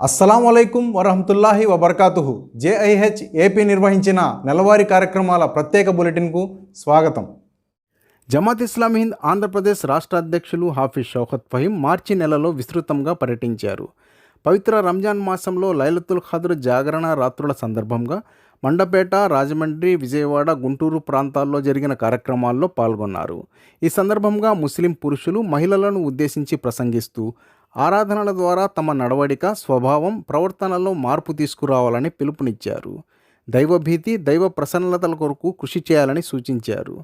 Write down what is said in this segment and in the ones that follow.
అస్సలాము అలైకుం వరహమతుల్లాహి వబర్కాతుహు. JIH AP నిర్వహించిన నెలవారీ కార్యక్రమాల ప్రత్యేక బులెటిన్కు స్వాగతం. జమాత్ ఇస్లామీ హింద్ ఆంధ్రప్రదేశ్ రాష్ట్ర అధ్యక్షులు హాఫీజ్ షౌకత్ ఫహీం మార్చి నెలలో విస్తృతంగా పర్యటించారు. పవిత్ర రంజాన్ మాసంలో లైలతుల్ ఖద్ర్ జాగరణ రాత్రుల సందర్భంగా మండపేట, రాజమండ్రి, విజయవాడ, గుంటూరు ప్రాంతాల్లో జరిగిన కార్యక్రమాల్లో పాల్గొన్నారు. ఈ సందర్భంగా ముస్లిం పురుషులు మహిళలను ఉద్దేశించి ప్రసంగిస్తూ ఆరాధనల ద్వారా తమ నడవడిక, స్వభావం, ప్రవర్తనలో మార్పు తీసుకురావాలని పిలుపునిచ్చారు. దైవభీతి, దైవ ప్రసన్నతల కొరకు కృషి చేయాలని సూచించారు.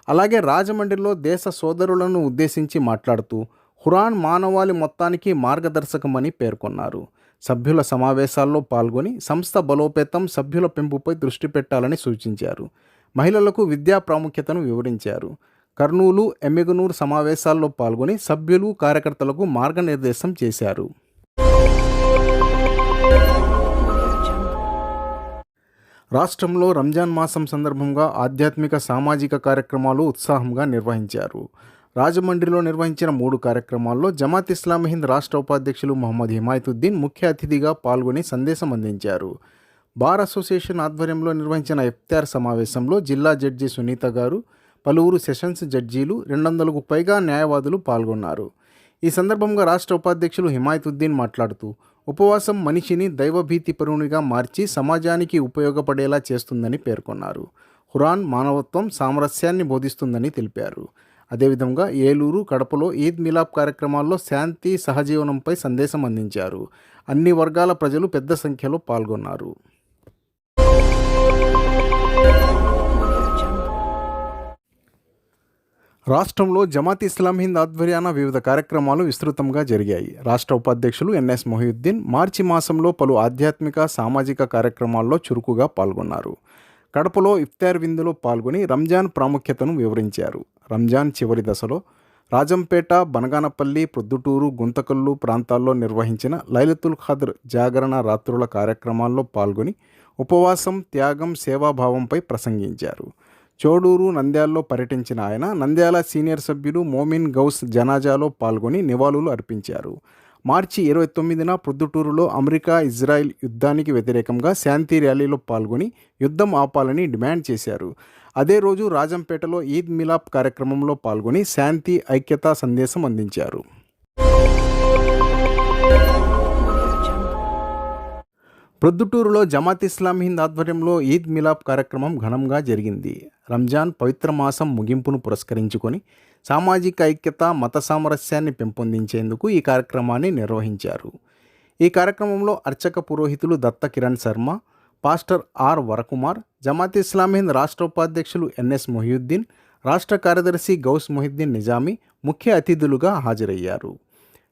అలాగే రాజమండ్రిలో దేశ సోదరులను ఉద్దేశించి మాట్లాడుతూ ఖురాన్ మానవాళి మొత్తానికి మార్గదర్శకమని పేర్కొన్నారు. సభ్యుల సమావేశాల్లో పాల్గొని సంస్థ బలోపేతం, సభ్యుల పెంపుపై దృష్టి పెట్టాలని సూచించారు. మహిళలకు విద్యా ప్రాముఖ్యతను వివరించారు. కర్నూలు, ఎమ్మిగనూరు సమావేశాల్లో పాల్గొని సభ్యులు, కార్యకర్తలకు మార్గనిర్దేశం చేశారు. రాష్ట్రంలో రంజాన్ మాసం సందర్భంగా ఆధ్యాత్మిక, సామాజిక కార్యక్రమాలు ఉత్సాహంగా నిర్వహించారు. రాజమండ్రిలో నిర్వహించిన 3 కార్యక్రమాల్లో జమాత్ ఇస్లామీ హింద్ రాష్ట్ర ఉపాధ్యక్షులు మొహమ్మద్ హిమాయతుద్దీన్ ముఖ్య అతిథిగా పాల్గొని సందేశం అందించారు. బార్ అసోసియేషన్ ఆధ్వర్యంలో నిర్వహించిన ఇఫ్తార్ సమావేశంలో జిల్లా జడ్జి సునీత గారు, పలువురు సెషన్స్ జడ్జీలు, 200కు పైగా న్యాయవాదులు పాల్గొన్నారు. ఈ సందర్భంగా రాష్ట్ర ఉపాధ్యక్షులు హిమాయతుద్దీన్ మాట్లాడుతూ ఉపవాసం మనిషిని దైవభీతిపరునిగా మార్చి సమాజానికి ఉపయోగపడేలా చేస్తుందని పేర్కొన్నారు. ఖురాన్ మానవత్వం, సామరస్యాన్ని బోధిస్తుందని తెలిపారు. అదేవిధంగా ఏలూరు, కడపలో ఈద్ మిలాప్ కార్యక్రమాల్లో శాంతి, సహజీవనంపై సందేశం అందించారు. అన్ని వర్గాల ప్రజలు పెద్ద సంఖ్యలో పాల్గొన్నారు. రాష్ట్రంలో జమాత్ ఇస్లామీ హింద్ ఆధ్వర్యాన వివిధ కార్యక్రమాలు విస్తృతంగా జరిగాయి. రాష్ట్ర ఉపాధ్యక్షులు ఎన్ఎస్ మొహియుద్దీన్ మార్చి మాసంలో పలు ఆధ్యాత్మిక, సామాజిక కార్యక్రమాల్లో చురుకుగా పాల్గొన్నారు. కడపలో ఇఫ్తార్ విందులో పాల్గొని రంజాన్ ప్రాముఖ్యతను వివరించారు. రంజాన్ చివరి దశలో రాజంపేట, బనగానపల్లి, ప్రొద్దుటూరు, గుంతకల్లు ప్రాంతాల్లో నిర్వహించిన లైలతుల్ ఖద్ర్ జాగరణ రాత్రుల కార్యక్రమాల్లో పాల్గొని ఉపవాసం, త్యాగం, సేవాభావంపై ప్రసంగించారు. చోడూరు, నంద్యాలలో పర్యటించిన ఆయన నంద్యాల సీనియర్ సభ్యులు మోమిన్ గౌస్ జనాజాలో పాల్గొని నివాళులు అర్పించారు. మార్చి 29న ప్రొద్దుటూరులో అమెరికా, ఇజ్రాయిల్ యుద్ధానికి వ్యతిరేకంగా శాంతి ర్యాలీలో పాల్గొని యుద్ధం ఆపాలని డిమాండ్ చేశారు. అదే రోజు రాజంపేటలో ఈద్ మిలాప్ కార్యక్రమంలో పాల్గొని శాంతి, ఐక్యతా సందేశం అందించారు. ప్రొద్దుటూరులో జమాత్ ఇస్లామీ హింద్ ఆధ్వర్యంలో ఈద్ మిలాప్ కార్యక్రమం ఘనంగా జరిగింది. రంజాన్ పవిత్ర మాసం ముగింపును పురస్కరించుకొని సామాజిక ఐక్యత, మత సామరస్యాన్ని పెంపొందించేందుకు ఈ కార్యక్రమాన్ని నిర్వహించారు. ఈ కార్యక్రమంలో అర్చక పురోహితులు దత్త కిరణ్ శర్మ, పాస్టర్ ఆర్ వరకుమార్, జమాత్ ఇస్లామీ హింద్ రాష్ట్ర ఉపాధ్యక్షులు ఎన్ఎస్ మొహియుద్దీన్, రాష్ట్ర కార్యదర్శి గౌస్ మొహిద్దీన్ నిజామీ ముఖ్య అతిథులుగా హాజరయ్యారు.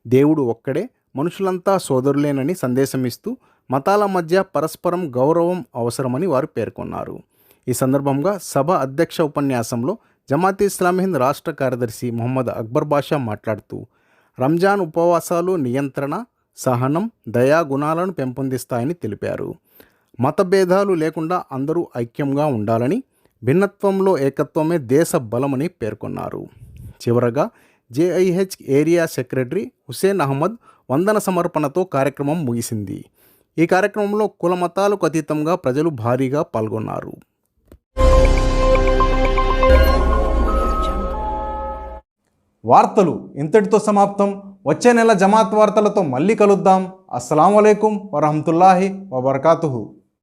దేవుడు ఒక్కడే, మనుషులంతా సోదరులేనని సందేశమిస్తూ మతాల మధ్య పరస్పరం గౌరవం అవసరమని వారు పేర్కొన్నారు. ఈ సందర్భంగా సభ అధ్యక్ష ఉపన్యాసంలో జమాత్ ఇస్లామీ హింద్ రాష్ట్ర కార్యదర్శి మొహమ్మద్ అక్బర్ బాషా మాట్లాడుతూ రంజాన్ ఉపవాసాలు నియంత్రణ, సహనం, దయా గుణాలను పెంపొందిస్తాయని తెలిపారు. మతభేదాలు లేకుండా అందరూ ఐక్యంగా ఉండాలని, భిన్నత్వంలో ఏకత్వమే దేశ బలమని పేర్కొన్నారు. చివరగా JIH area secretary Hussain Ahmed వందన సమర్పణతో కార్యక్రమం ముగిసింది. ఈ కార్యక్రమంలో కుల మతాలకు అతీతంగా ప్రజలు భారీగా పాల్గొన్నారు. వార్తలు ఇంతటితో సమాప్తం. వచ్చే నెల జమాత్ వార్తలతో మళ్ళీ కలుద్దాం. అస్సలాము అలైకుం వరహమతుల్లాహి వబర్కాతుహు.